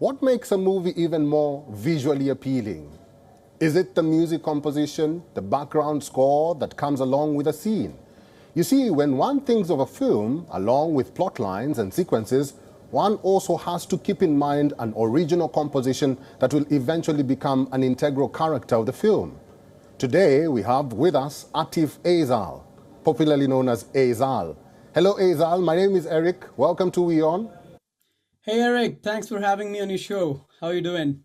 What makes a movie even more visually appealing? Is it the music composition, the background score that comes along with a scene? You see, when one thinks of a film, along with plot lines and sequences, one also has to keep in mind an original composition that will eventually become an integral character of the film. Today, we have with us Atif Aizal, popularly known as Aizal. Hello, Aizal. My name is Eric. Welcome to WION. Hey Eric, thanks for having me on your show. How are you doing?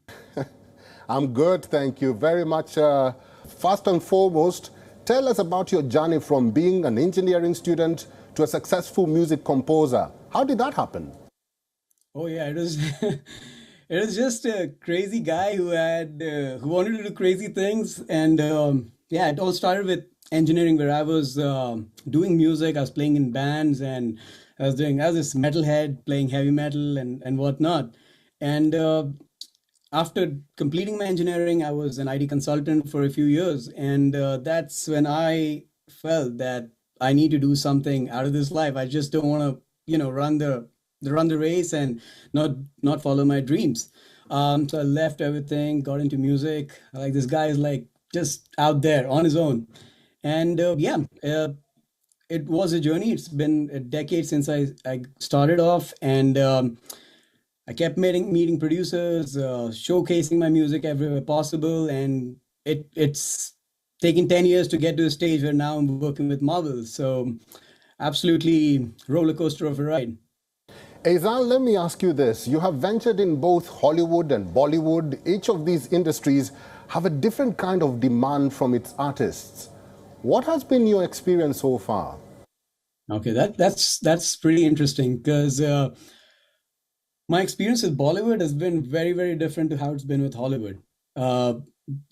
I'm good, thank you very much. First and foremost, tell us about your journey from being an engineering student to a successful music composer. How did that happen? Oh yeah, it was it was just a crazy guy who wanted to do crazy things, and yeah, it all started with engineering where I was doing music. I was playing in bands, and I was this metalhead playing heavy metal and whatnot. And after completing my engineering, I was an IT consultant for a few years, and that's when I felt that I need to do something out of this life. I just don't want to, run the race and not follow my dreams. So I left everything, got into music. Like this guy is like just out there on his own, and it was a journey. It's been a decade since I started off, and I kept meeting producers, showcasing my music everywhere possible, and it's taken 10 years to get to a stage where now I'm working with Marvel. So absolutely roller coaster of a ride. Aizal, let me ask you this. You have ventured in both Hollywood and Bollywood. Each of these industries have a different kind of demand from its artists. What has been your experience so far? Okay, that's pretty interesting because my experience with Bollywood has been very, very different to how it's been with Hollywood. Uh,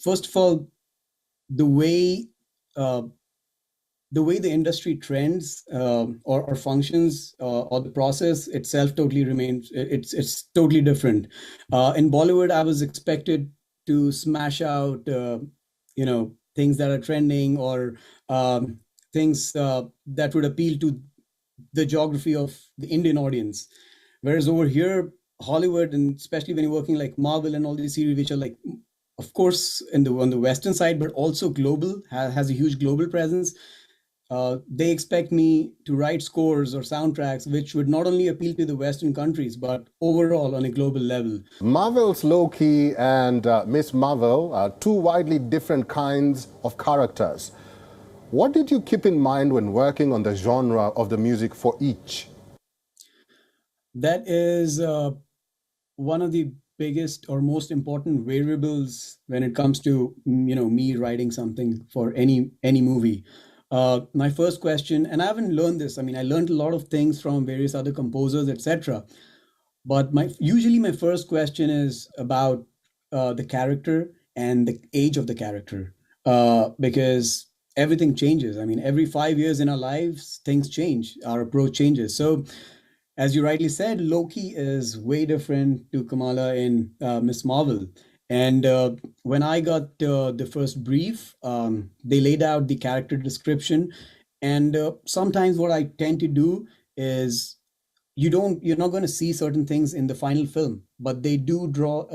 First of all, the way uh, the way the industry trends or functions or the process itself totally remains it's totally different. In Bollywood, I was expected to smash out things that are trending or things that would appeal to the geography of the Indian audience. Whereas over here, Hollywood, and especially when you're working like Marvel and all these series, which are like, of course, on the Western side, but also global, has a huge global presence. They expect me to write scores or soundtracks which would not only appeal to the Western countries, but overall on a global level. Marvel's Loki and Miss Marvel are two widely different kinds of characters. What did you keep in mind when working on the genre of the music for each? That is one of the biggest or most important variables when it comes to me writing something for any movie. My first question, and I haven't learned this. I mean, I learned a lot of things from various other composers, etc. But usually my first question is about the character and the age of the character, because everything changes. I mean, every 5 years in our lives, things change. Our approach changes. So as you rightly said, Loki is way different to Kamala in Miss Marvel. And when I got the first brief, they laid out the character description. And sometimes what I tend to do is you're not going to see certain things in the final film, but they do draw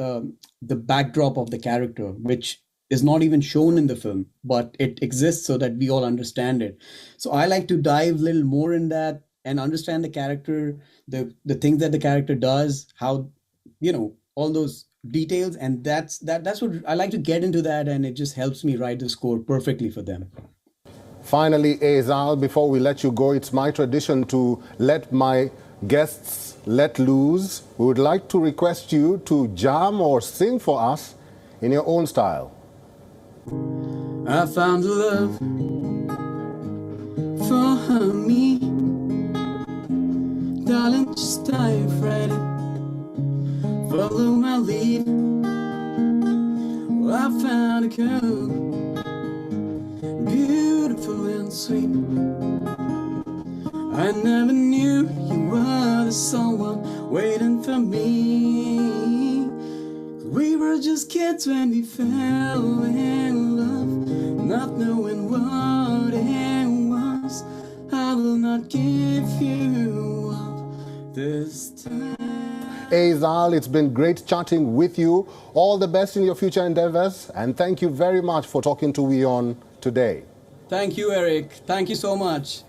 the backdrop of the character, which is not even shown in the film, but it exists so that we all understand it. So I like to dive a little more in that and understand the character, the things that the character does, how all those details, and that's what I like to get into that, and it just helps me write the score perfectly for them. Finally, Aizal, before we let you go, it's my tradition to let my guests let loose. We would like to request you to jam or sing for us in your own style. I found a love for me, darling, just dive right in, follow my lead. Well, I found a girl, beautiful and sweet. I never knew you were the someone waiting for me. We were just kids when we fell in love, not knowing what it was. I will not give you up this time. Aizal, it's been great chatting with you. All the best in your future endeavors, and thank you very much for talking to WION today. Thank you, Eric. Thank you so much.